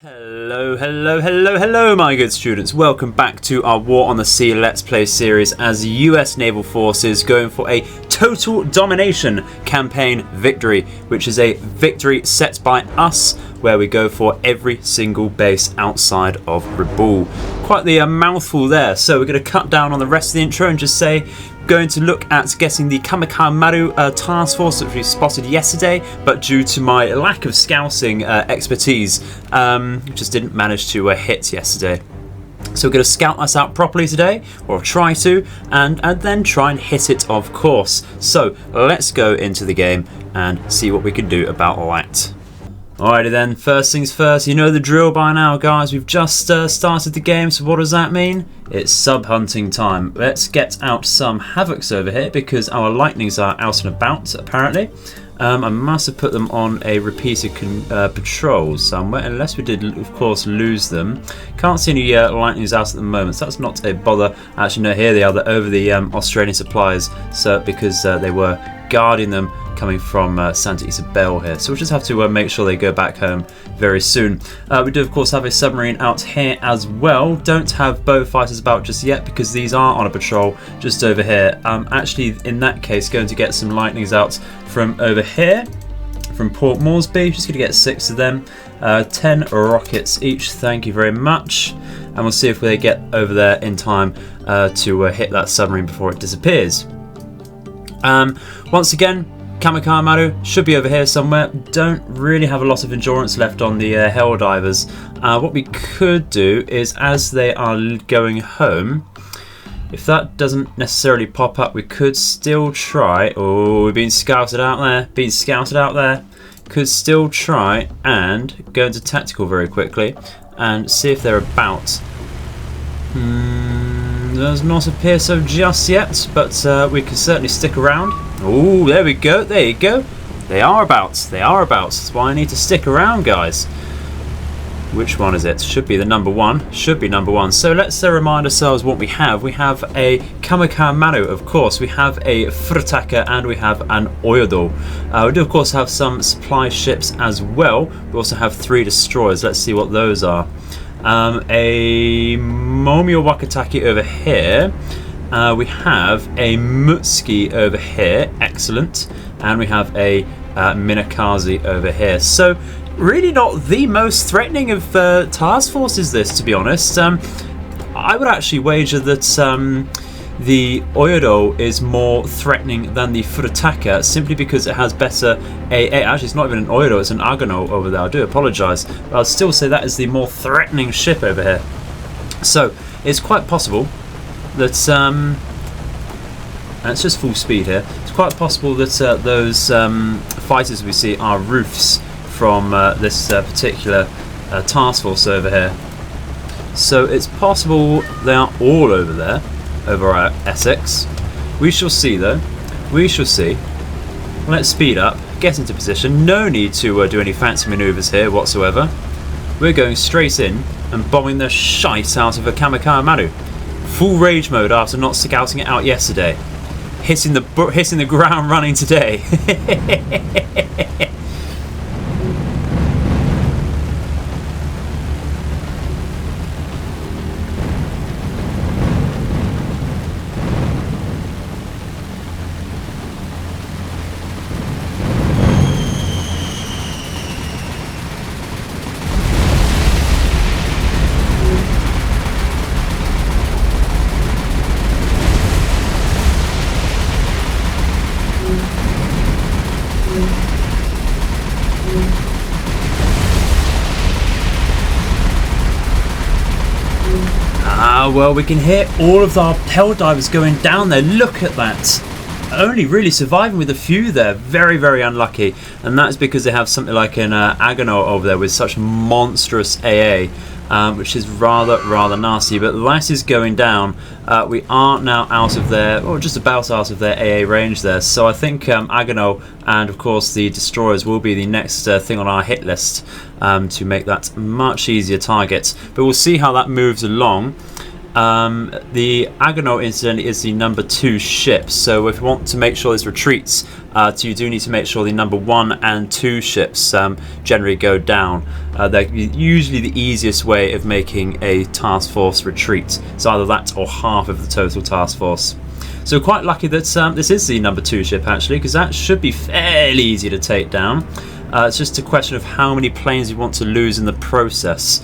Hello, my good students. Welcome back to our War on the Sea Let's Play series as US Naval Forces going for a total domination campaign victory, which is a victory set by us where we go for every single base outside of Rabaul. Quite the mouthful there, so we're going to cut down on the rest of the intro and just say going to look at getting the kamikaze task force which we spotted yesterday, but due to my lack of scouting expertise, just didn't manage to hit yesterday. So we're going to scout this out properly today, or try to, and then try and hit it, of course. So let's go into the game and see what we can do about that. Alrighty then, first things first, you know the drill by now, guys. We've just started the game, so what does that mean? It's sub-hunting time. Let's get out some Havocs over here because our Lightnings are out and about, apparently. I must have put them on a repeated patrol somewhere, unless we did, of course, lose them. Can't see any Lightnings out at the moment, so that's not a bother. Actually, no, here they are. They're over the Australian supplies, so because they were guarding them coming from Santa Isabel here. So we'll just have to make sure they go back home very soon. We do, of course, have a submarine out here as well. Don't have bow fighters about just yet because these are on a patrol just over here. Actually, in that case, going to get some Lightnings out from over here, from Port Moresby. Just going to get 6 of them. 10 rockets each, thank you very much. And we'll see if they get over there in time to hit that submarine before it disappears. Once again, kamikaze Maru should be over here somewhere. Don't really have a lot of endurance left on the Hell Divers. What we could do is, as they are going home, if that doesn't necessarily pop up, we could still try. Oh, we've been scouted out there. Could still try and go into tactical very quickly and see if they're about. Does not appear so just yet, but we can certainly stick around. Oh, there we go. There you go. They are about. That's why I need to stick around, guys. Which one is it? Should be the number one. So let's remind ourselves what we have. We have a kamikaze Maru, of course. We have a Furutaka and we have an Oyodo. We do, of course, have some supply ships as well. We also have 3 destroyers. Let's see what those are. A Momio Wakataki over here. We have a Mutsuki over here, excellent, and we have a Minakaze over here. So really not the most threatening of task forces, this, to be honest. I would actually wager that the Oyodo is more threatening than the Furutaka, simply because it has better AA. Actually, it's not even an Oyodo, it's an Agano over there. I do apologise, but I'll still say that is the more threatening ship over here. So it's quite possible that, and it's just full speed here, it's quite possible that those fighters we see are roofs from this particular task force over here. So it's possible they are all over there, over our Essex. We shall see though, we shall see. Let's speed up, get into position, no need to do any fancy manoeuvres here whatsoever. We're going straight in and bombing the shite out of a kamikaze Maru. Full rage mode after not scouting it out yesterday. Hitting the ground running today. Well, we can hear all of our Hell Divers going down there. Look at that. Only really surviving with a few there. Very, very unlucky. And that's because they have something like an Agano over there with such monstrous AA, which is rather nasty. But that is going down. We are now out of their, or just about out of their AA range there. So I think Agano and, of course, the destroyers will be the next thing on our hit list to make that much easier target. But we'll see how that moves along. The Agano incidentally is the number 2 ship, so if you want to make sure this retreats, you do need to make sure the number 1 and 2 ships generally go down. They're usually the easiest way of making a task force retreat. It's either that or half of the total task force. So quite lucky that this is the number 2 ship actually, because that should be fairly easy to take down. It's just a question of how many planes you want to lose in the process.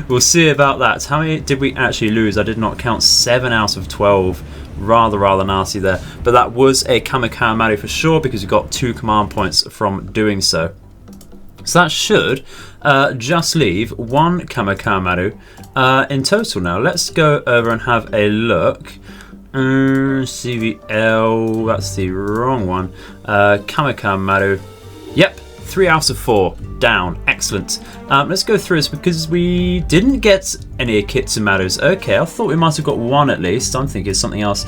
We'll see about that. How many did we actually lose? I did not count. 7 out of 12. Rather nasty there. But that was a kamikaze for sure, because we got 2 command points from doing so. So that should just leave 1 kamikaze in total now. Let's go over and have a look. CVL, that's the wrong one. Kamikaze. Yep, 3 out of 4 down. Excellent. Let's go through this because we didn't get any Akitsumaros. Okay, I thought we might have got 1 at least. I'm thinking something else.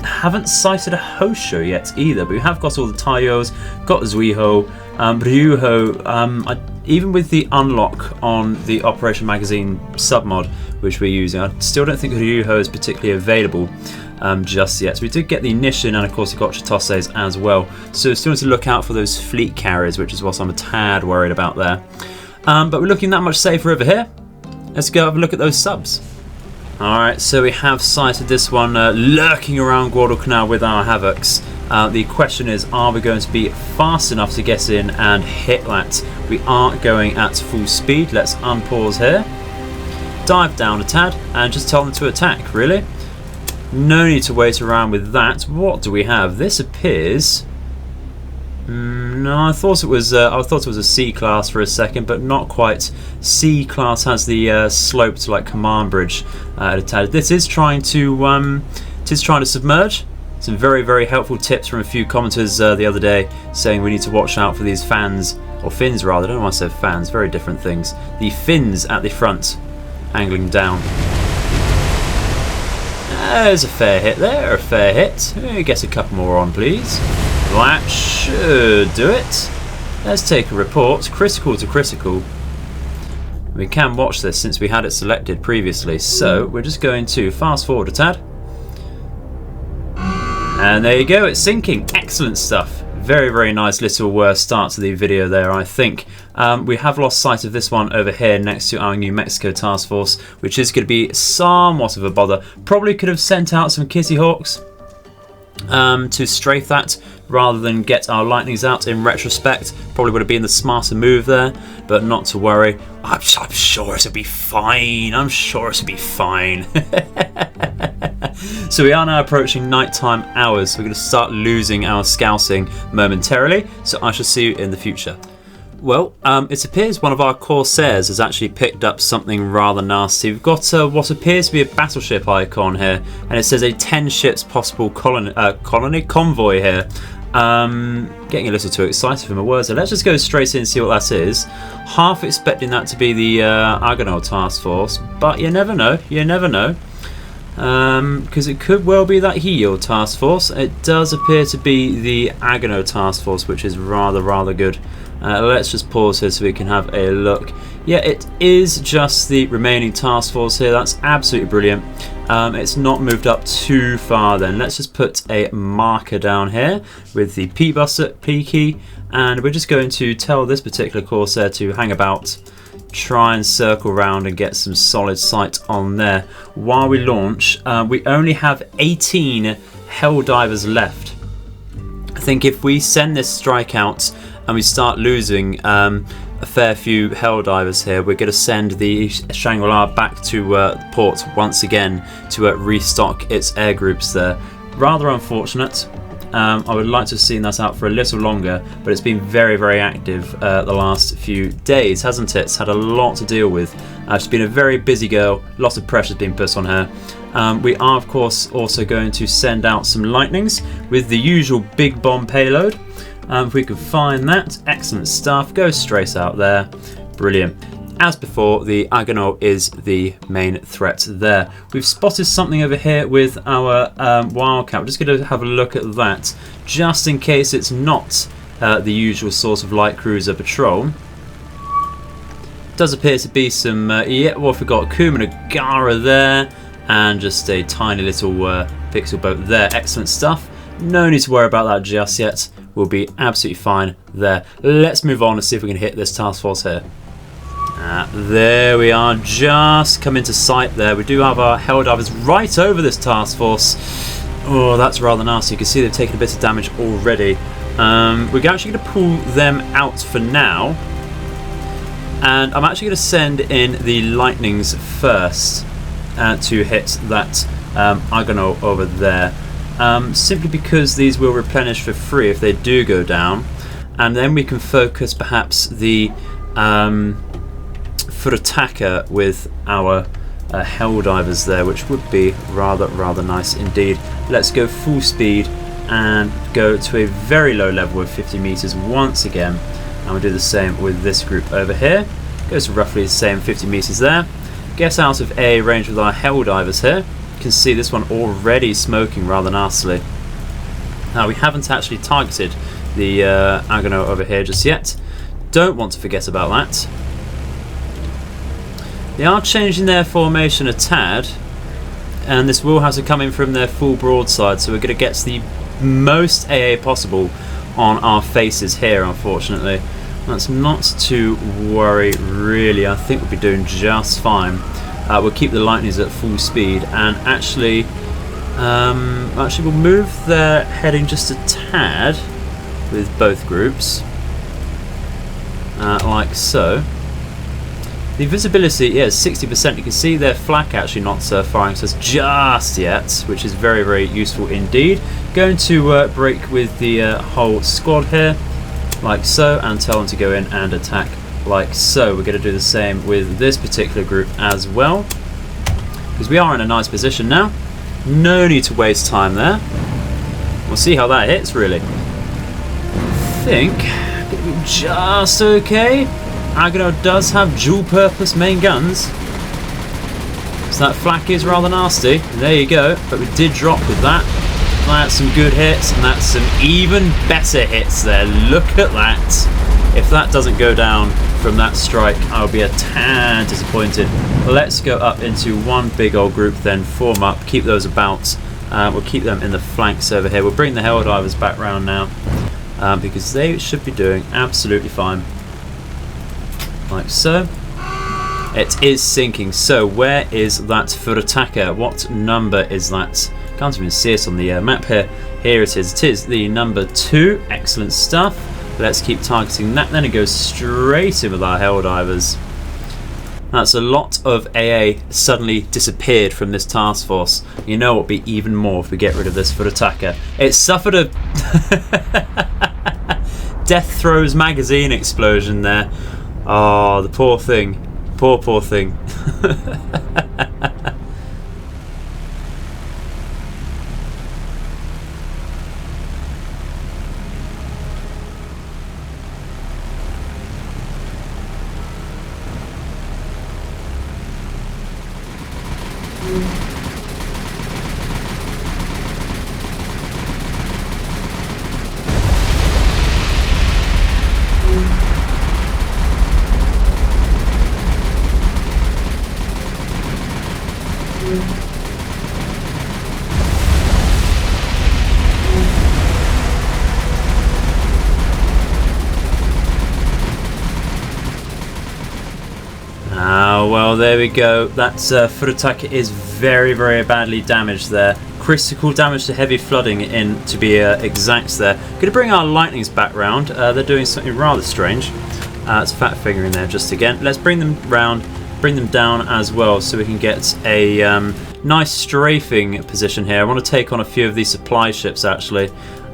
Haven't sighted a Hosho yet either, but we have got all the Taiyos, got Zuiho, Ryuho. Even with the unlock on the Operation Magazine submod, which we're using, I still don't think Ryuho is particularly available just yet. So we did get the Nishin, and of course we got Chitoses as well. So still need to look out for those fleet carriers, which is what I'm a tad worried about there. But we're looking that much safer over here. Let's go have a look at those subs. Alright, so we have sighted this one lurking around Guadalcanal with our Havocs. The question is, are we going to be fast enough to get in and hit that? We are going at full speed. Let's unpause here. Dive down a tad and just tell them to attack, really. No need to wait around with that. What do we have? This appears... no, I thought it was a C class for a second, but not quite. C class has the sloped like command bridge attached. This is trying to submerge. Some very helpful tips from a few commenters the other day, saying we need to watch out for these fans, or fins rather. I don't know why I said fans. Very different things. The fins at the front, angling down. There's a fair hit there. A fair hit. Get a couple more on, please. That should do it. Let's take a report. Critical to critical. We can watch this since we had it selected previously. So we're just going to fast forward a tad. And there you go. It's sinking. Excellent stuff. Very nice little start to the video there, I think. We have lost sight of this one over here next to our New Mexico task force, which is going to be somewhat of a bother. Probably could have sent out some Kitty Hawks to strafe that rather than get our lightnings out in retrospect. Probably would have been the smarter move there, but not to worry. I'm sure it'll be fine. I'm sure it'll be fine. So we are now approaching nighttime hours. So we're going to start losing our scouting momentarily. So I shall see you in the future. Well, it appears one of our Corsairs has actually picked up something rather nasty. We've got what appears to be a battleship icon here, and it says a 10 ships possible convoy here. Getting a little too excited for my words, so let's just go straight in and see what that is. Half expecting that to be the Agano task force, but you never know. You never know. Because it could well be that Hio task force. It does appear to be the Agano task force, which is rather good. Let's just pause here so we can have a look. Yeah, it is just the remaining task force here. That's absolutely brilliant. It's not moved up too far then. Let's just put a marker down here with the P key, and we're just going to tell this particular Corsair to hang about. Try and circle around and get some solid sight on there. While we launch, we only have 18 Helldivers left. I think if we send this strike out and we start losing a fair few Helldivers here, we're going to send the Shangri-La back to port once again to restock its air groups there. Rather unfortunate. I would like to have seen that out for a little longer, but it's been very active the last few days, hasn't it? It's had a lot to deal with. She's been a very busy girl, lots of pressure's been put on her. We are of course also going to send out some lightnings with the usual big bomb payload. If we can find that, excellent stuff. Go straight out there, brilliant. As before, the Agano is the main threat there. We've spotted something over here with our Wildcat. We're just going to have a look at that, just in case it's not the usual sort of light cruiser patrol. Does appear to be some, yeah, well, we've got Kuma and Gara there, and just a tiny little pixel boat there. Excellent stuff. No need to worry about that just yet. We'll be absolutely fine there. Let's move on and see if we can hit this task force here. There we are, just come into sight there. We do have our Helldivers right over this task force. Oh, that's rather nasty. You can see they've taken a bit of damage already. We're actually going to pull them out for now. And I'm actually going to send in the lightnings first to hit that Argonaut over there. Simply because these will replenish for free if they do go down. And then we can focus perhaps the Furutaka with our Helldivers there, which would be rather nice indeed. Let's go full speed and go to a very low level of 50 meters once again, and we'll do the same with this group over here. Goes to roughly the same 50 meters there. Get out of AA range with our Helldivers here. You can see this one already smoking rather nastily. Now we haven't actually targeted the Argonaut over here just yet. Don't want to forget about that. They are changing their formation a tad, and this will have to come in from their full broadside, so we're going to get the most AA possible on our faces here, unfortunately. That's not to worry really. I think we'll be doing just fine. We'll keep the lightnings at full speed, and actually we'll move their heading just a tad with both groups, like so. The visibility, yeah, is 60%. You can see their flak actually not firing us just yet, which is very useful indeed. Going to break with the whole squad here, like so, and tell them to go in and attack like so. We're going to do the same with this particular group as well, because we are in a nice position now. No need to waste time there. We'll see how that hits, really. I think it'll be just okay. Argonaut does have dual-purpose main guns, so that flak is rather nasty. There you go, but we did drop with that. That's some good hits, and that's some even better hits there. Look at that. If that doesn't go down from that strike, I'll be a tad disappointed. Let's go up into one big old group then, form up, keep those about. We'll keep them in the flanks over here. We'll bring the Helldivers back round now, because they should be doing absolutely fine. Like so. It is sinking. So where is that Furutaka? What number is that? Can't even see it on the map here. Here it is. It is the number 2. Excellent stuff. Let's keep targeting that. Then it goes straight in with our Helldivers. That's a lot of AA suddenly disappeared from this task force. You know what would be even more if we get rid of this Furutaka. It suffered a Death Throes magazine explosion there. Oh, the poor thing. Poor thing. Well, there we go. That Furutaka is very badly damaged there. Critical damage to heavy flooding in, to be exact there. Going to bring our lightnings back round. They're doing something rather strange. It's fat finger in there just again. Let's bring them round, bring them down as well, so we can get a nice strafing position here. I want to take on a few of these supply ships actually.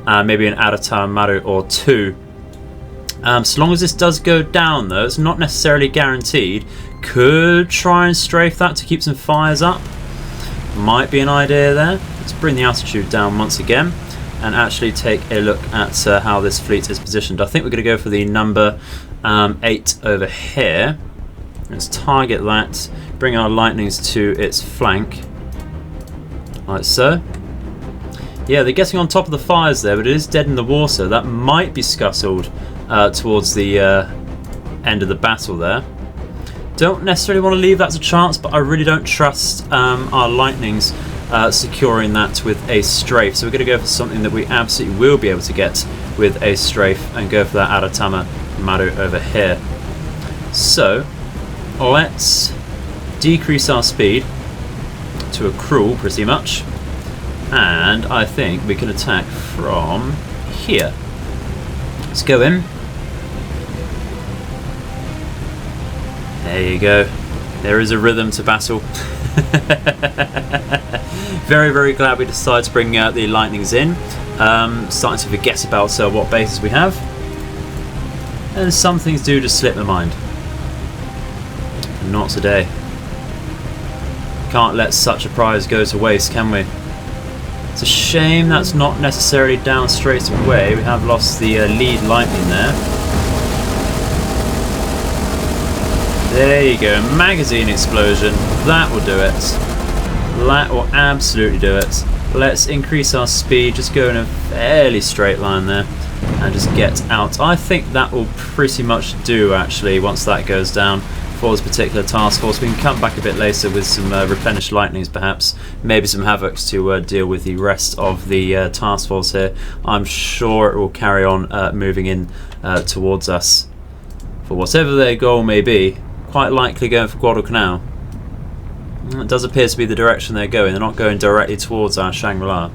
Maybe an Maru or two. So long as this does go down though, it's not necessarily guaranteed. Could try and strafe that to keep some fires up. Might be an idea there. Let's bring the altitude down once again and actually take a look at how this fleet is positioned. I think we're going to go for the number 8 over here. Let's target that. Bring our lightnings to its flank. Like so. Yeah, they're getting on top of the fires there, but it is dead in the water. That might be scuttled towards the end of the battle there. don't necessarily want to leave that to chance, but I really don't trust our lightnings securing that with a strafe. So we're going to go for something that we absolutely will be able to get with a strafe and go for that Maru over here. So let's decrease our speed to a crawl pretty much, and I think we can attack from here. Let's go in. There you go. There is a rhythm to battle. Very, very glad we decided to bring the lightnings in. Starting to forget about what bases we have. And some things do just slip my mind. Not today. Can't let such a prize go to waste, can we? It's a shame that's not necessarily down straight away. We have lost the lead lightning there. There you go, magazine explosion. That will do it. That will absolutely do it. Let's increase our speed, just go in a fairly straight line there and just get out. I think that will pretty much do actually once that goes down for this particular task force. We can come back a bit later with some replenished lightnings perhaps, maybe some havocs to deal with the rest of the task force here. I'm sure it will carry on moving in towards us for whatever their goal may be. Quite likely going for Guadalcanal. It does appear to be the direction they're going. They're not going directly towards our Shangri-La.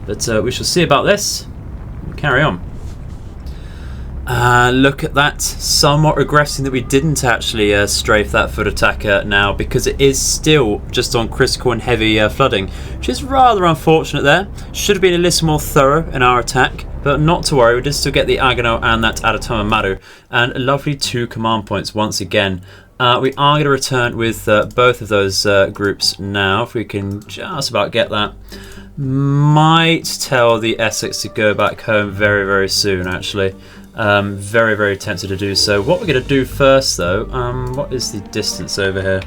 But we shall see about this. We'll carry on. Look at that. Somewhat regressing that we didn't actually strafe that Furutaka now, because it is still just on critical and heavy flooding, which is rather unfortunate there. Should have been a little more thorough in our attack. But not to worry, we did still get the Agano and that Maru, and a lovely 2 command points once again. We are going to return with both of those groups now, if we can just about get that. Might tell the Essex to go back home very, very soon, actually. Very, very tempted to do so. What we're going to do first, though, what is the distance over here?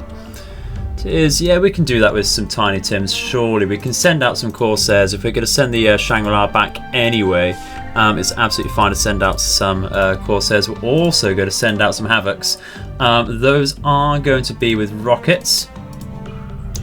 Yeah, we can do that with some Tiny Tims. Surely we can send out some Corsairs. If we're going to send the Shangri-La back anyway, it's absolutely fine to send out some Corsairs. We're also going to send out some Havocs. Those are going to be with rockets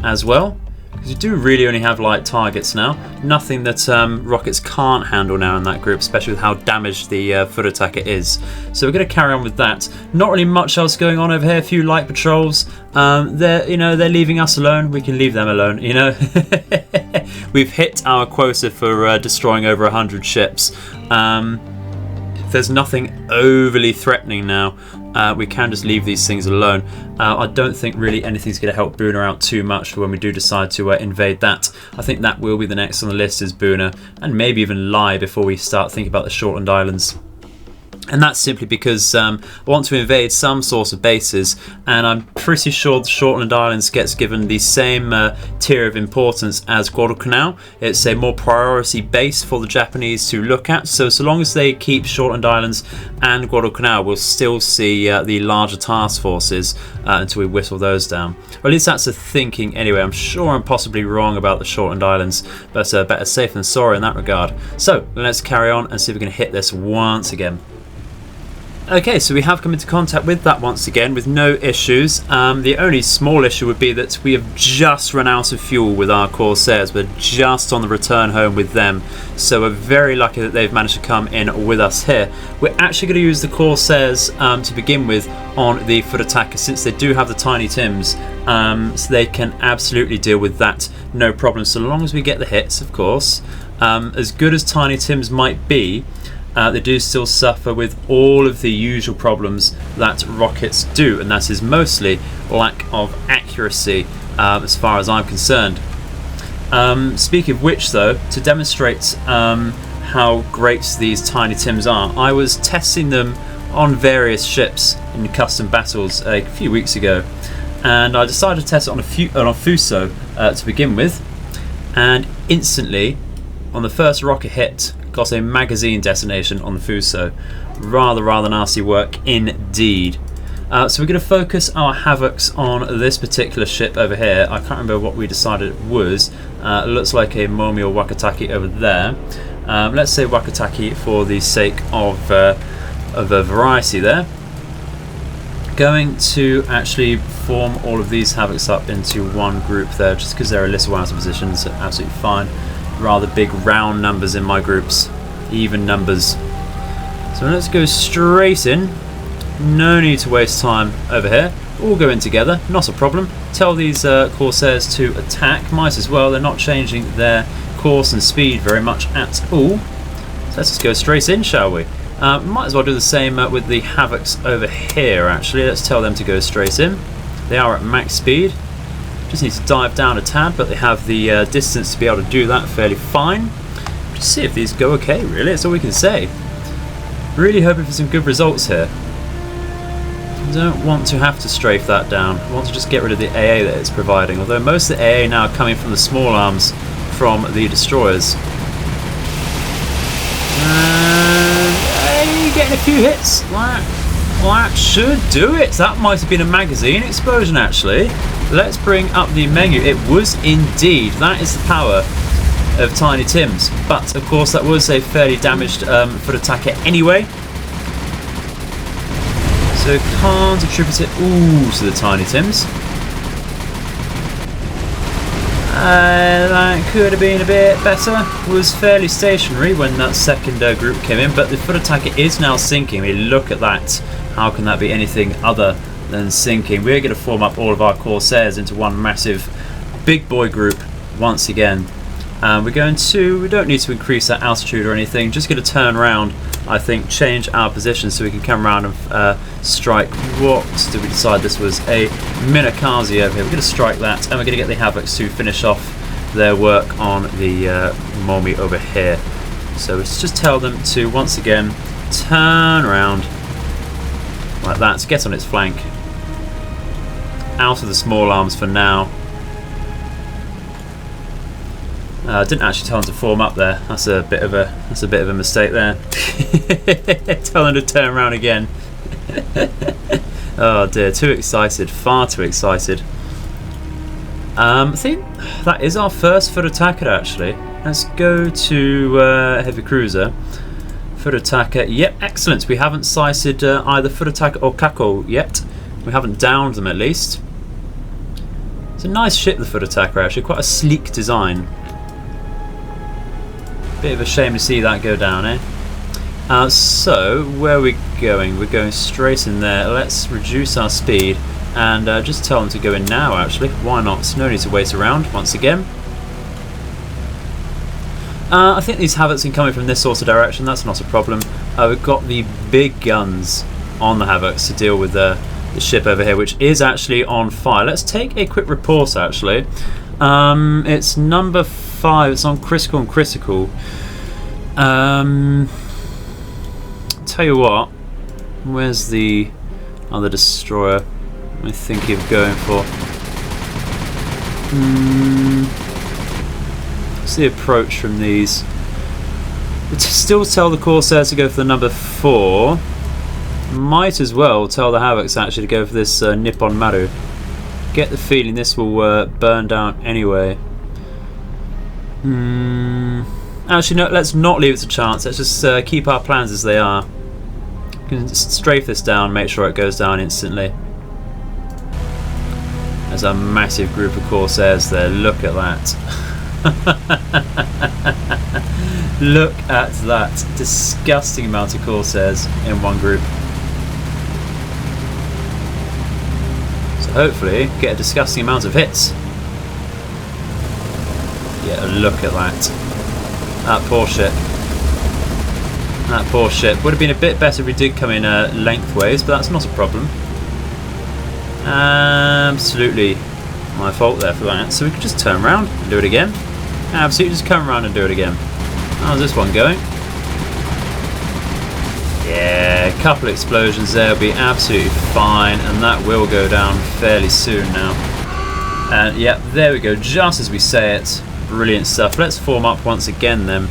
as well, because you do really only have light targets now. Nothing that rockets can't handle now in that group, especially with how damaged the Furutaka is. So we're going to carry on with that. Not really much else going on over here. A few light patrols. They're leaving us alone. We can leave them alone. We've hit our quota for destroying over 100 ships. There's nothing overly threatening now. We can just leave these things alone. I don't think really anything's going to help Buna out too much for when we do decide to invade that. I think that will be the next on the list, is Buna, and maybe even Lai before we start thinking about the Shortland Islands. And that's simply because I want to invade some sort of bases, and I'm pretty sure the Shortland Islands gets given the same tier of importance as Guadalcanal. It's a more priority base for the Japanese to look at, so long as they keep Shortland Islands and Guadalcanal, we'll still see the larger task forces until we whittle those down. Or at least that's the thinking anyway. I'm sure I'm possibly wrong about the Shortland Islands, but better safe than sorry in that regard. So let's carry on and see if we can hit this once again. Okay, so we have come into contact with that once again with no issues. The only small issue would be that we have just run out of fuel with our Corsairs. We're just on the return home with them, so we're very lucky that they've managed to come in with us here. We're actually going to use the Corsairs to begin with on the Furutaka, since they do have the Tiny Tims, so they can absolutely deal with that, no problem, so long as we get the hits, of course. As good as Tiny Tims might be, they do still suffer with all of the usual problems that rockets do, and that is mostly lack of accuracy as far as I'm concerned. Speaking of which, though, to demonstrate how great these Tiny Tims are, I was testing them on various ships in custom battles a few weeks ago, and I decided to test it on a Fuso to begin with, and instantly on the first rocket hit got a magazine detonation on the Fuso. Rather nasty work indeed. So we're going to focus our Havocs on this particular ship over here. I can't remember what we decided it was. It looks like a Momi or Wakataki over there. Let's say Wakataki for the sake of a variety there. going to actually form all of these Havocs up into one group there, just because they're a little out of position, so absolutely fine. Rather big round numbers in my groups, even numbers. So let's go straight in. No need to waste time over here. All go in together, not a problem. Tell these Corsairs to attack, might as well. They're not changing their course and speed very much at all. So let's just go straight in, shall we? Might as well do the same with the Havocs over here, actually. Let's tell them to go straight in. They are at max speed. Just need to dive down a tad, but they have the distance to be able to do that fairly fine. Just see if these go okay, really. That's all we can say. Really hoping for some good results here. Don't want to have to strafe that down. I want to just get rid of the AA that it's providing, although most of the AA now are coming from the small arms from the destroyers. And getting a few hits. That should do it. That might have been a magazine explosion, actually. Let's bring up the menu. It was indeed. That is the power of Tiny Tims. But of course that was a fairly damaged Furutaka anyway. So can't attribute it all to the Tiny Tims. That could have been a bit better. Was fairly stationary when that second group came in, but the Furutaka is now sinking. I mean, look at that. How can that be anything other than sinking? We're going to form up all of our Corsairs into one massive big boy group once again. We don't need to increase our altitude or anything, just going to turn around, I think, change our position so we can come around and strike. What did we decide this was? A kamikaze over here. We're going to strike that, and we're going to get the Havocs to finish off their work on the Momi over here. So let's just tell them to, once again, turn around like that, to get on its flank. Out of the small arms for now. Didn't actually tell them to form up there. That's a bit of a mistake there. Tell them to turn around again. Oh dear, too excited, far too excited. I think that is our first Furutaka actually. Let's go to heavy cruiser. Furutaka, yep, excellent. We haven't sighted either Furutaka or Kako yet. We haven't downed them at least. It's a nice ship, the Furutaka, actually, quite a sleek design. Bit of a shame to see that go down, eh? So, where are we going? We're going straight in there. Let's reduce our speed and just tell them to go in now, actually. Why not? No need to wait around, once again. I think these Havocs can come in from this sort of direction. That's not a problem. We've got the big guns on the Havocs to deal with the ship over here, which is actually on fire. Let's take a quick report, actually. It's number 5. It's on critical and critical. Tell you what, where's the other destroyer I'm thinking of going for? What's the approach from these? We'd still tell the Corsairs to go for the number 4. Might as well tell the Havocs actually to go for this Nippon Maru. Get the feeling this will burn down anyway. Actually, no, let's not leave it to chance. Let's just keep our plans as they are. We can strafe this down, make sure it goes down instantly. There's a massive group of Corsairs there. Look at that. Look at that. Disgusting amount of Corsairs in one group. So hopefully get a disgusting amount of hits. Yeah, look at that. That poor ship. That poor ship. Would have been a bit better if we did come in lengthways, but that's not a problem. Absolutely my fault there for that. So we could just turn around and do it again. Absolutely just come around and do it again. How's this one going? Yeah, a couple of explosions there will be absolutely fine, and that will go down fairly soon now. And yeah, there we go, just as we say it. Brilliant stuff. Let's form up once again then,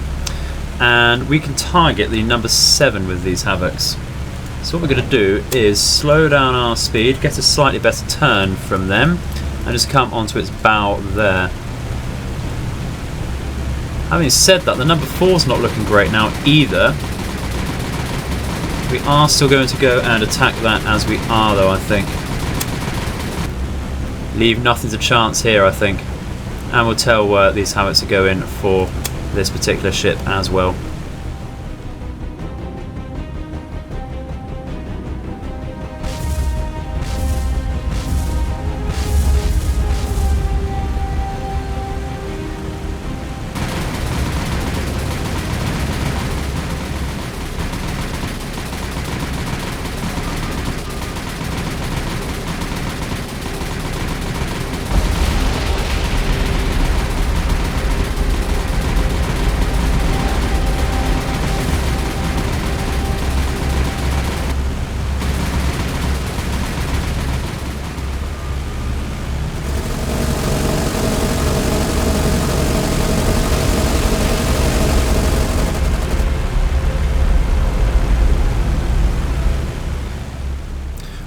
and we can target the number 7 with these Havocs. So what we're going to do is slow down our speed, get a slightly better turn from them, and just come onto its bow there. Having said that, the number 4's not looking great now either. We are still going to go and attack that as we are, though, I think. Leave nothing to chance here, I think. And we'll tell these Hammocks to go in for this particular ship as well.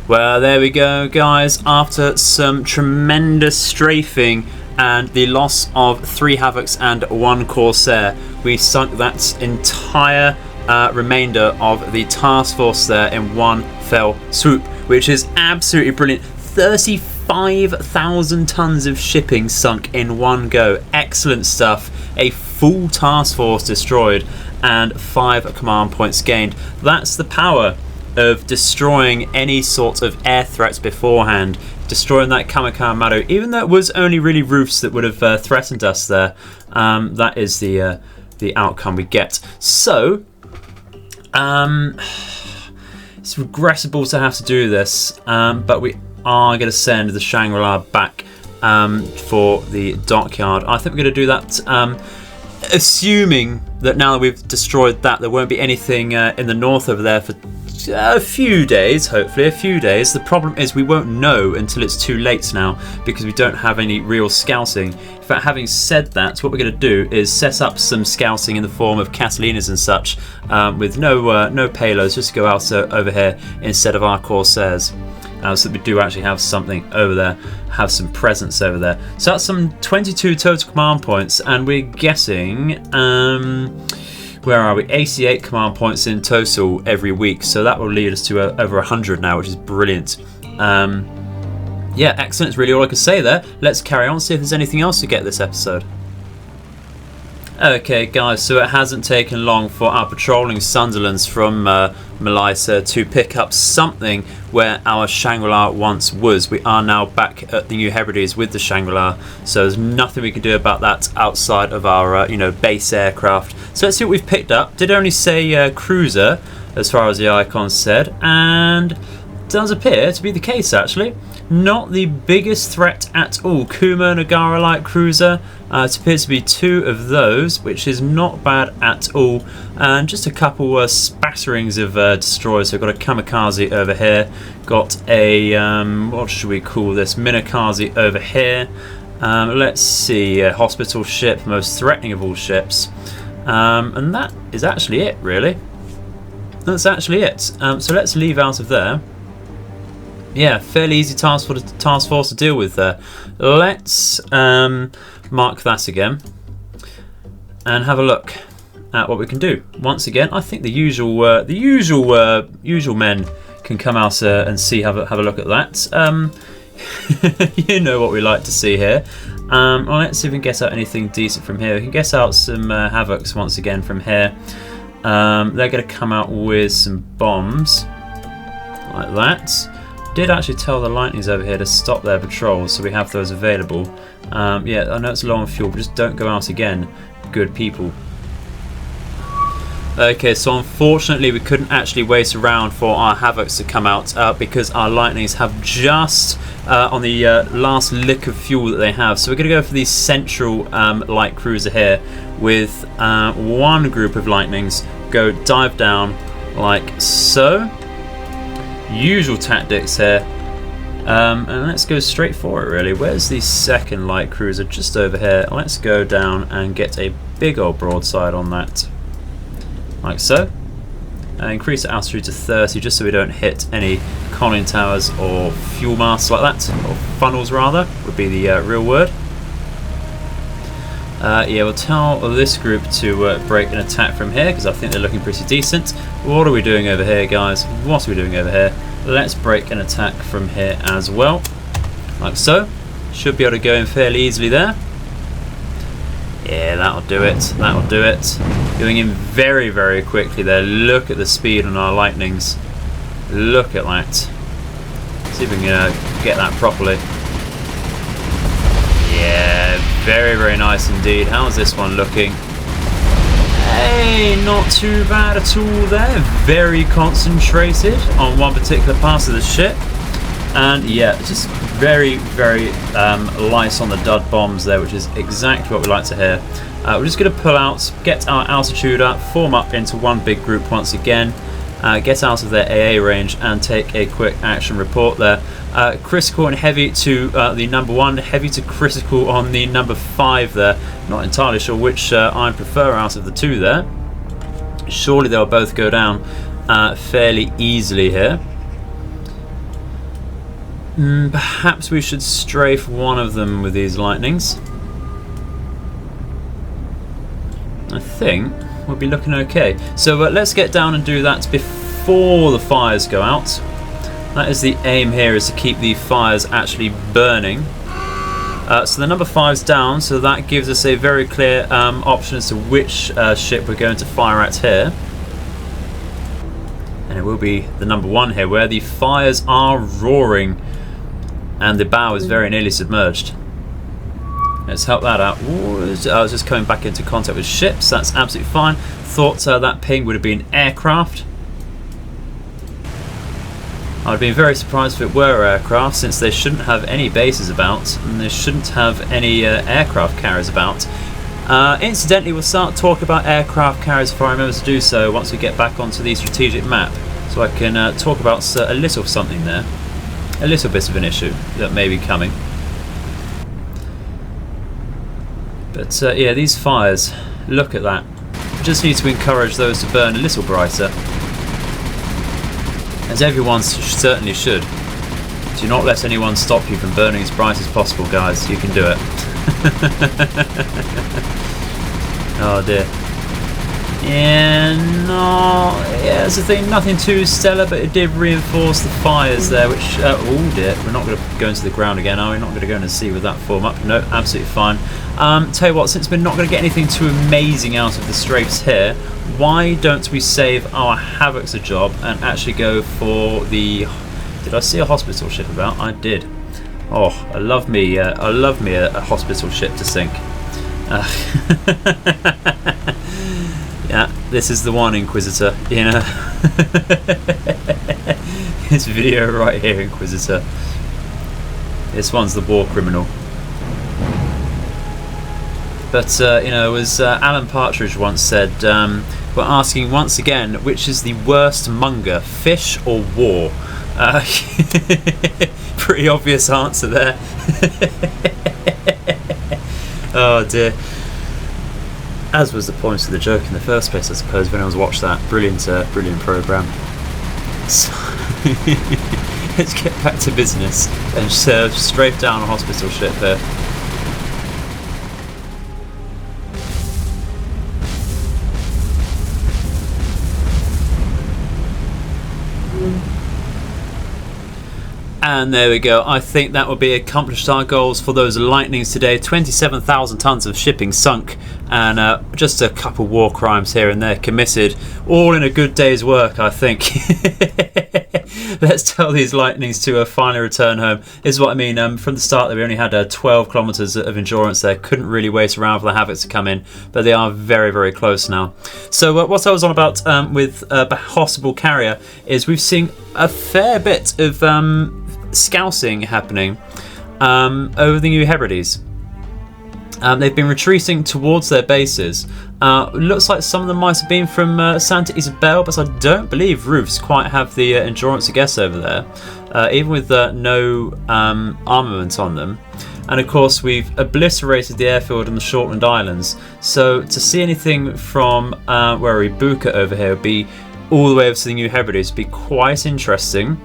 Well, there we go, guys. After some tremendous strafing and the loss of 3 Havocs and 1 Corsair, we sunk that entire remainder of the task force there in one fell swoop, which is absolutely brilliant. 35,000 tons of shipping sunk in one go. Excellent stuff. A full task force destroyed and 5 command points gained. That's the power of destroying any sort of air threats beforehand, destroying that kamikaze Mado, even though it was only really roofs that would have threatened us there. That is the outcome we get. So it's regrettable to have to do this, but we are going to send the Shangri-La back for the dockyard. I think we're going to do that, assuming that now that we've destroyed that, there won't be anything in the north over there for a few days, hopefully a few days. The problem is we won't know until it's too late now, because we don't have any real scouting. In fact, having said that, what we're going to do is set up some scouting in the form of Catalinas and such, with no payloads, just go out over here instead of our Corsairs, so that we do actually have something over there, have some presence over there. So that's some 22 total command points, and we're guessing where are we? 88 command points in total every week, so that will lead us to over 100 now, which is brilliant. Yeah, excellent. It's really all I can say there. Let's carry on, see if there's anything else to get this episode. Okay, guys, so it hasn't taken long for our patrolling Sunderlands from Malaysia to pick up something where our Shangri-La once was. We are now back at the New Hebrides with the Shangri-La, so there's nothing we can do about that outside of our base aircraft. So let's see what we've picked up. Did only say cruiser as far as the icon said, and does appear to be the case actually. Not the biggest threat at all. Kuma Nagara light cruiser. It appears to be 2 of those, which is not bad at all. And just a couple spatterings of destroyers. So we've got a kamikaze over here. Got a what should we call this? Minakaze over here. Let's see, a hospital ship, most threatening of all ships. And that is actually it, really. That's actually it. So let's leave out of there. Yeah, fairly easy task force to deal with there. Let's mark that again and have a look at what we can do. Once again, I think the usual men can come out and have a look at that. You know what we like to see here. Well, let's see if we can get out anything decent from here. We can get out some Havocs once again from here. They're going to come out with some bombs like that. Did actually tell the Lightnings over here to stop their patrols, so we have those available. Yeah, I know it's low on fuel, but just don't go out again, good people. Okay, so unfortunately we couldn't actually wait around for our Havocs to come out because our Lightnings have just on the last lick of fuel that they have. So we're going to go for the central light cruiser here with 1 group of Lightnings. Go dive down like so. Usual tactics here, and let's go straight for it really. Where's the second light cruiser? Just over here. Let's go down and get a big old broadside on that, like so. Increase the altitude to 30 just so we don't hit any conning towers or fuel masts like that, or funnels rather would be the real word. Yeah, we'll tell this group to break an attack from here because I think they're looking pretty decent. What are we doing over here, guys? What are we doing over here? Let's break an attack from here as well, like so. Should be able to go in fairly easily there. Yeah, that'll do it. That'll do it. Going in very, very quickly there. Look at the speed on our lightnings. Look at that. See if we can get that properly. Yeah, very, very nice indeed. How's this one looking? Hey, not too bad at all there. Very concentrated on one particular part of the ship. And yeah, just very, very light on the dud bombs there, which is exactly what we like to hear. We're just going to pull out, get our altitude up, form up into one big group once again, get out of their AA range and take a quick action report there. Critical and heavy to the number 1, heavy to critical on the number 5 there. Not entirely sure which I prefer out of the two there. Surely they'll both go down fairly easily here. Perhaps we should strafe one of them with these lightnings. I think we'll be looking okay. So let's get down and do that before the fires go out. That is the aim here, is to keep the fires actually burning. So the number 5's down, so that gives us a very clear option as to which ship we're going to fire at here. And it will be the number 1 here, where the fires are roaring and the bow is very nearly submerged. Let's help that out. Ooh, I was just coming back into contact with ships. That's absolutely fine. Thought that ping would have been aircraft. I would be very surprised if it were aircraft, since they shouldn't have any bases about and they shouldn't have any aircraft carriers about. Incidentally, we'll start talking about aircraft carriers if I remember to do so once we get back onto the strategic map, so I can talk about a little something there, a little bit of an issue that may be coming. But yeah, these fires, look at that. Just need to encourage those to burn a little brighter, as everyone certainly should. Do not let anyone stop you from burning as bright as possible, guys. You can do it. Oh dear. Yeah, no, yeah, that's the thing, nothing too stellar, but it did reinforce the fires there, which, oh dear, we're not going to go into the ground again, are we? Not going to go in and see with that form up. No, absolutely fine. Tell you what, since we're not going to get anything too amazing out of the strafes here, why don't we save our Havocs a job and actually go for the... Did I see a hospital ship about? I did. Oh, I love me a hospital ship to sink. Yeah, this is the one, Inquisitor, you know. This video right here, Inquisitor. This one's the war criminal. But, you know, as Alan Partridge once said, we're asking once again, which is the worst monger, fish or war? Pretty obvious answer there. Oh dear. As was the point of the joke in the first place, I suppose, when I was watched that. Brilliant, brilliant programme. So, let's get back to business and strafe down a hospital ship there. And there we go. I think that will be accomplished our goals for those lightnings today. 27,000 tons of shipping sunk, and just a couple war crimes here and there committed, all in a good day's work, I think. Let's tell these lightnings to finally return home. This is what I mean. From the start, we only had 12 kilometers of endurance there. Couldn't really wait around for the Havocs to come in, but they are very, very close now. So what I was on about with possible carrier is we've seen a fair bit of scousing happening over the New Hebrides. They've been retreating towards their bases. Looks like some of them might have been from Santa Isabel, but I don't believe Roofs quite have the endurance to guess over there, even with no armament on them. And of course, we've obliterated the airfield on the Shortland Islands. So to see anything from where we Buka over here would be all the way over to the New Hebrides would be quite interesting.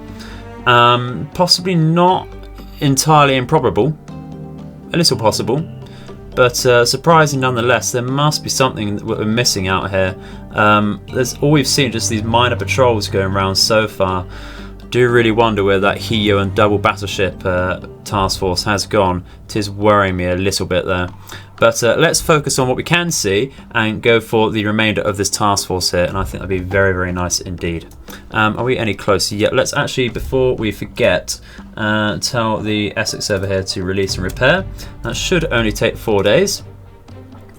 Possibly not entirely improbable, a little possible, But surprising nonetheless, there must be something that we're missing out here. There's all we've seen, just these minor patrols going around so far. I do really wonder where that Hiyo and double battleship task force has gone. It is worrying me a little bit there. But let's focus on what we can see and go for the remainder of this task force here, and I think that'd be very, very nice indeed. Are we any closer yet? Let's actually, before we forget, tell the Essex over here to release and repair. That should only take 4 days.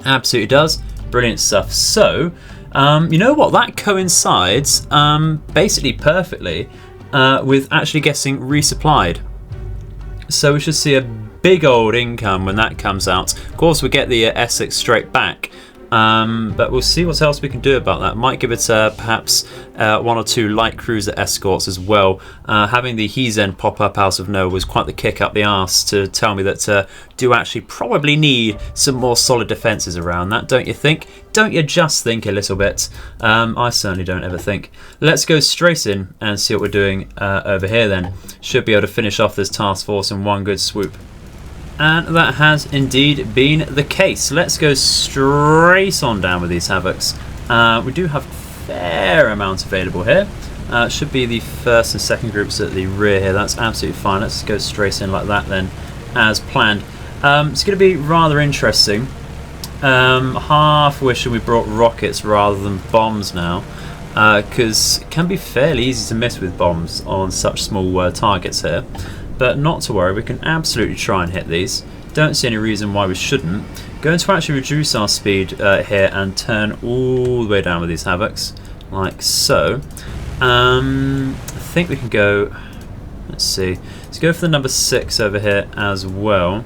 Absolutely does. Brilliant stuff. So, you know what? That coincides basically perfectly with actually getting resupplied. So we should see a big old income when that comes out. Of course, we get the Essex straight back, but we'll see what else we can do about that. Might give it perhaps 1 or 2 light cruiser escorts as well. Having the Hizen pop up out of nowhere was quite the kick up the arse to tell me that do actually probably need some more solid defences around that, don't you think? Don't you just think a little bit? I certainly don't ever think. Let's go straight in and see what we're doing over here then. Should be able to finish off this task force in one good swoop. And that has indeed been the case. Let's go straight on down with these Havocs. We do have a fair amount available here. Should be the first and second groups at the rear here. That's absolutely fine. Let's go straight in like that then, as planned. It's going to be rather interesting. Half wishing we brought rockets rather than bombs now, because it can be fairly easy to miss with bombs on such small targets here. But not to worry, we can absolutely try and hit these. Don't see any reason why we shouldn't. Going to actually reduce our speed here and turn all the way down with these Havocs, like so. I think we can go, let's see, let's go for the number 6 over here as well.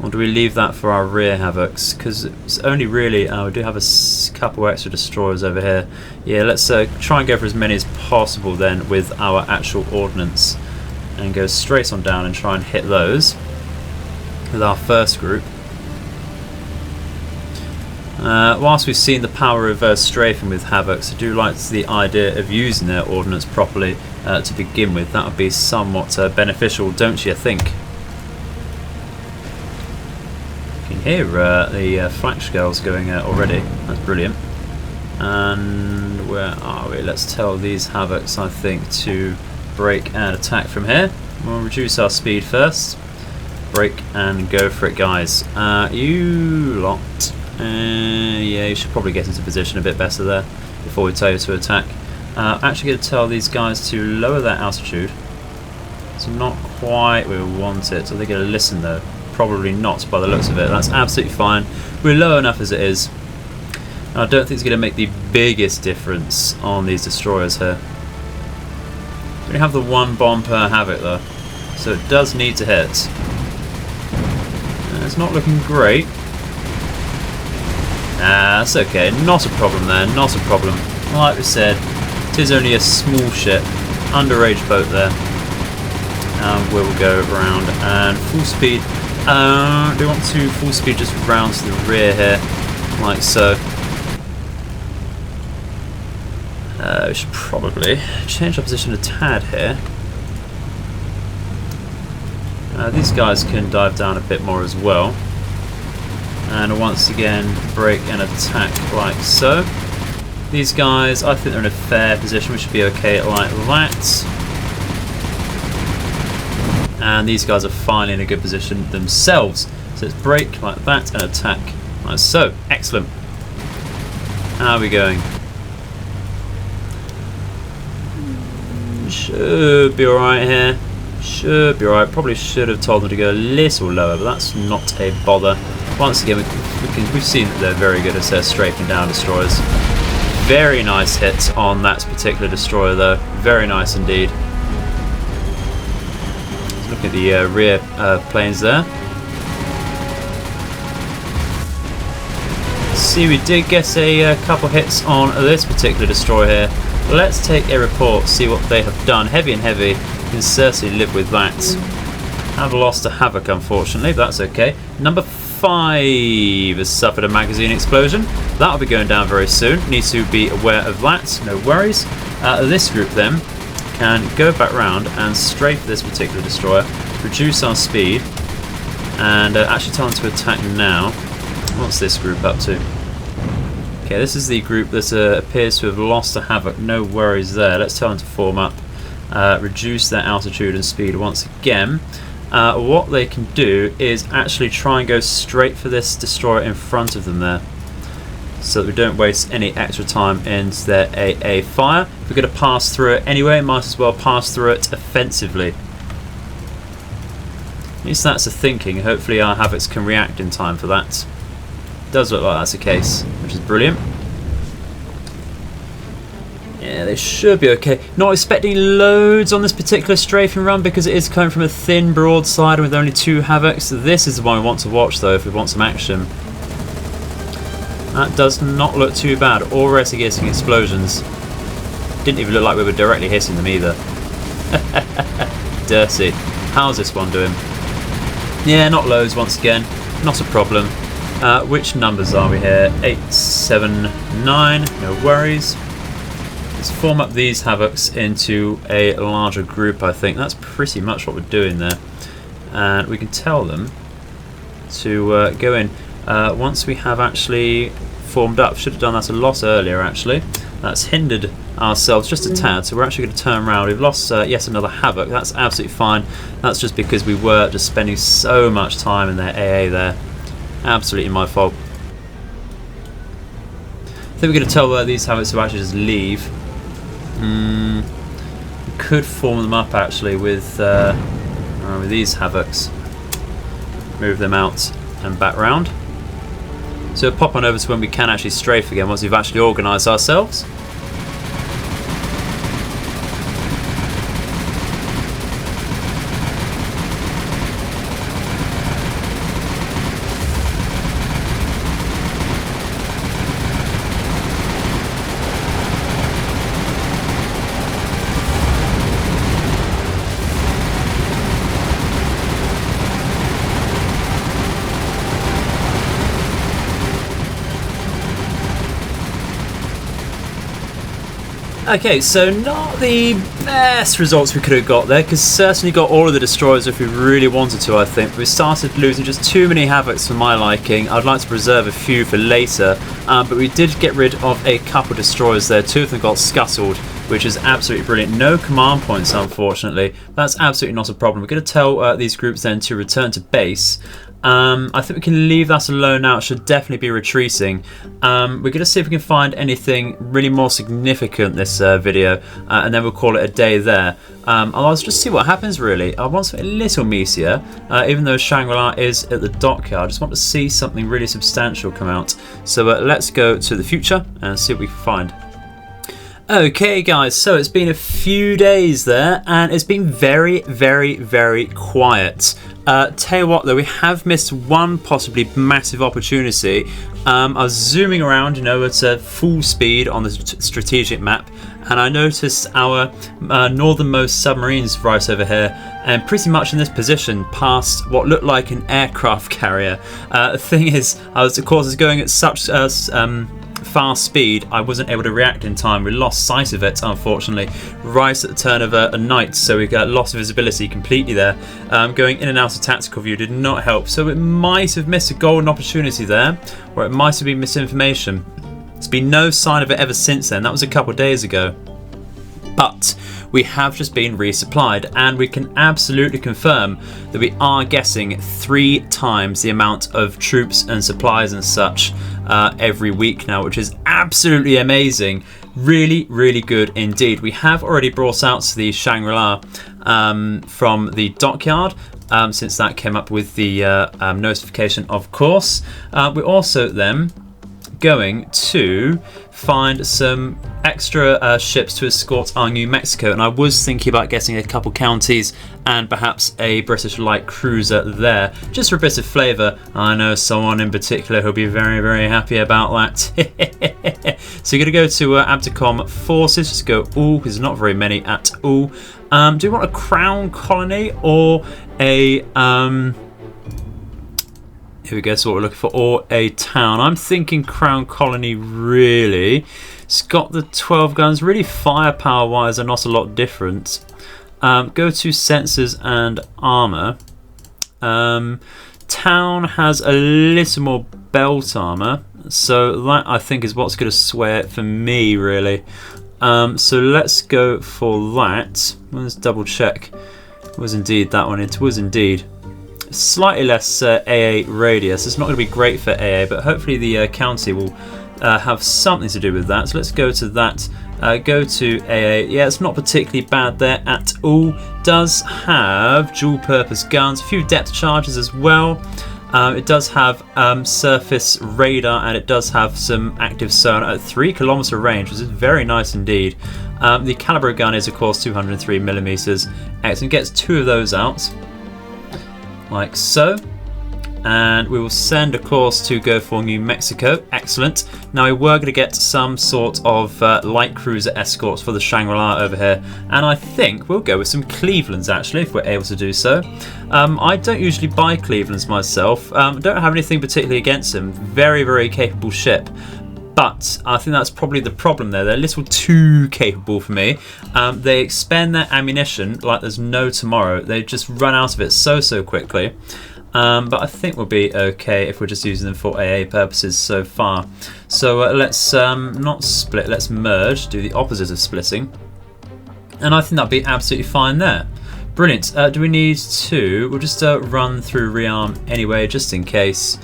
Or do we leave that for our rear Havocs? Because it's only really, we do have a couple extra destroyers over here. Yeah, let's try and go for as many as possible then with our actual ordnance. And go straight on down and try and hit those with our first group. Whilst we've seen the power of strafing with Havocs, I do like the idea of using their ordnance properly to begin with. That would be somewhat beneficial, don't you think? You can hear the flak girls going already. That's brilliant. And where are we? Let's tell these Havocs, I think, to brake and attack from here. We'll reduce our speed first. Brake and go for it, guys. You lot. Yeah, you should probably get into position a bit better there before we tell you to attack. Actually going to tell these guys to lower their altitude. It's not quite where we want it. Are they going to listen though? Probably not by the looks of it. That's absolutely fine. We're low enough as it is. I don't think it's going to make the biggest difference on these destroyers here. We have the 1 bomb per Havoc though, so it does need to hit. It's not looking great. That's okay, not a problem there, not a problem. Like we said, it is only a small ship, underage boat there. We'll go around and full speed. Do we want to full speed just round to the rear here, like so. We should probably change our position a tad here. These guys can dive down a bit more as well. And once again, brake and attack like so. These guys, I think they're in a fair position. We should be okay like that. And these guys are finally in a good position themselves. So it's brake like that and attack like so. Excellent. How are we going? Should be alright here. Should be alright. Probably should have told them to go a little lower, but that's not a bother. Once again, we've seen that they're very good at strafing down destroyers. Very nice hit on that particular destroyer though. Very nice indeed. Let's look at the rear planes there. See, we did get a couple hits on this particular destroyer here. Let's take a report, see what they have done. Heavy and heavy, you can certainly live with that. Have lost a Havoc unfortunately, but that's okay. Number 5 has suffered a magazine explosion. That'll be going down very soon. Need to be aware of that, no worries. This group then can go back round and strafe this particular destroyer, reduce our speed, and actually tell them to attack now. What's this group up to? Okay, this is the group that appears to have lost to Havoc. No worries there. Let's tell them to form up, reduce their altitude and speed once again. What they can do is actually try and go straight for this destroyer in front of them there, so that we don't waste any extra time into their AA fire. If we're going to pass through it anyway, might as well pass through it offensively. At least that's the thinking. Hopefully our Havocs can react in time for that. Does look like that's the case, which is brilliant. Yeah, they should be okay. Not expecting loads on this particular strafing run because it is coming from a thin broadside with only 2 Havocs. This is the one we want to watch though if we want some action. That does not look too bad. Already getting explosions. Didn't even look like we were directly hitting them either. Dirty. How's this one doing? Yeah, not loads once again. Not a problem. Which numbers are we here? 8, 7, 9. No worries. Let's form up these Havocs into a larger group, I think. That's pretty much what we're doing there. And we can tell them to go in. Once we have actually formed up, should have done that a lot earlier actually. That's hindered ourselves just a tad, so we're actually going to turn around. We've lost yet another Havoc. That's absolutely fine. That's just because we were just spending so much time in their AA there. Absolutely my fault. I think we're going to tell these Havocs to actually just leave. We could form them up actually with these Havocs. Move them out and back round. So we'll pop on over to when we can actually strafe again once we've actually organised ourselves. Okay, so not the best results we could have got there, because certainly got all of the destroyers if we really wanted to, I think. But we started losing just too many Havocs for my liking. I'd like to preserve a few for later, but we did get rid of a couple of destroyers there. 2 of them got scuttled, which is absolutely brilliant. No command points, unfortunately. That's absolutely not a problem. We're going to tell these groups then to return to base. I think we can leave that alone now. It should definitely be retreating. We're going to see if we can find anything really more significant this video, and then we'll call it a day there. I'll just see what happens really. I want something a little meatier, even though Shangri-La is at the dockyard. I just want to see something really substantial come out. So let's go to the future and see what we can find. Okay guys, so it's been a few days there and it's been very, very, very quiet. Tell you what though, we have missed one possibly massive opportunity. I was zooming around, you know, at full speed on the strategic map, and I noticed our northernmost submarines right over here, and pretty much in this position past what looked like an aircraft carrier. The thing is, I was going at such fast speed, I wasn't able to react in time. We lost sight of it, unfortunately, right at the turn of a night, so we got lost visibility completely there. Going in and out of tactical view did not help, so it might have missed a golden opportunity there, or it might have been misinformation. There's been no sign of it ever since then. That was a couple of days ago. But we have just been resupplied, and we can absolutely confirm that we are getting 3 times the amount of troops and supplies and such every week now, which is absolutely amazing. Really, really good indeed. We have already brought out the Shangri-La from the dockyard, since that came up with the notification, of course. We're also then going to find some extra ships to escort our New Mexico, and I was thinking about getting a couple counties and perhaps a British light cruiser there, just for a bit of flavour. I know someone in particular who'll be very, very happy about that. So you're going to go to Abdicom Forces, just go all, because there's not very many at all. Do you want a crown colony or a here we go, so what we're looking for, or a town? I'm thinking Crown Colony, really. It's got the 12 guns, really firepower wise are not a lot different. Go to sensors and armor. town has a little more belt armor, so that I think is what's going to sway it for me, really. So let's go for that. Let's double check. It was indeed that one. It was indeed. Slightly less AA radius. It's not going to be great for AA, but hopefully the county will have something to do with that. So let's go to that. Go to AA. Yeah, it's not particularly bad there at all. Does have dual purpose guns, a few depth charges as well. It does have surface radar, and it does have some active sonar at 3 kilometer range, which is very nice indeed. The caliber gun is of course 203 millimeters. Excellent. Gets 2 of those out, like so. And we will send a course to go for New Mexico. Excellent. Now we were going to get some sort of light cruiser escorts for the Shangri-La over here, and I think we'll go with some Clevelands actually, if we're able to do so. I don't usually buy Clevelands myself. Don't have anything particularly against them. Very, very capable ship. But I think that's probably the problem there. They're a little too capable for me. They expend their ammunition like there's no tomorrow. They just run out of it so quickly. But I think we'll be okay if we're just using them for AA purposes so far. So let's not split, let's merge, do the opposite of splitting. And I think that'll be absolutely fine there. Brilliant. Do we need to? We'll just run through rearm anyway, just in case.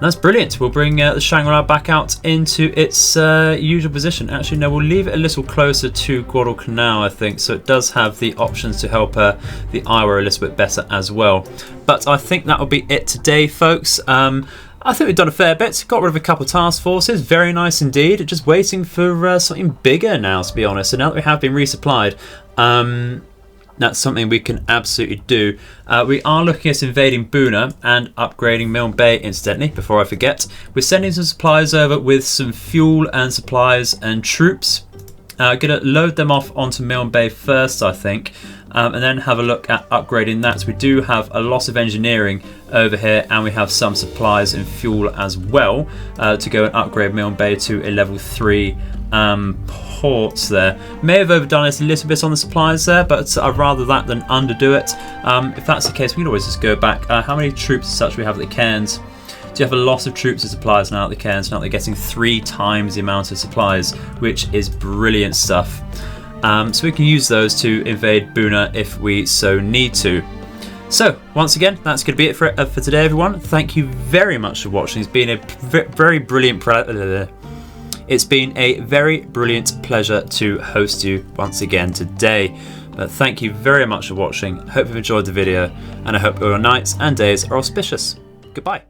That's brilliant. We'll bring the Shangri-La back out into its usual position. Actually, no, we'll leave it a little closer to Guadalcanal, I think, so it does have the options to help the Iowa a little bit better as well. But I think that will be it today, folks. I think we've done a fair bit. Got rid of a couple of task forces. Very nice indeed. Just waiting for something bigger now, to be honest. So now that we have been resupplied, that's something we can absolutely do. We are looking at invading Buna and upgrading Milne Bay, incidentally, before I forget. We're sending some supplies over with some fuel and supplies and troops. Gonna load them off onto Milne Bay first, I think, and then have a look at upgrading that. So we do have a lot of engineering over here, and we have some supplies and fuel as well to go and upgrade Milne Bay to a level 3 ports there. May have overdone it a little bit on the supplies there, but I'd rather that than underdo it. If that's the case, we can always just go back. How many troops as such we have at the cairns? Do you have a lot of troops and supplies now at the cairns? Now they're getting 3 times the amount of supplies, which is brilliant stuff. So we can use those to invade Buna if we so need to. So once again, that's going to be it for today, everyone. Thank you very much for watching. It's been a very brilliant pleasure to host you once again today. But thank you very much for watching. Hope you've enjoyed the video, and I hope your nights and days are auspicious. Goodbye.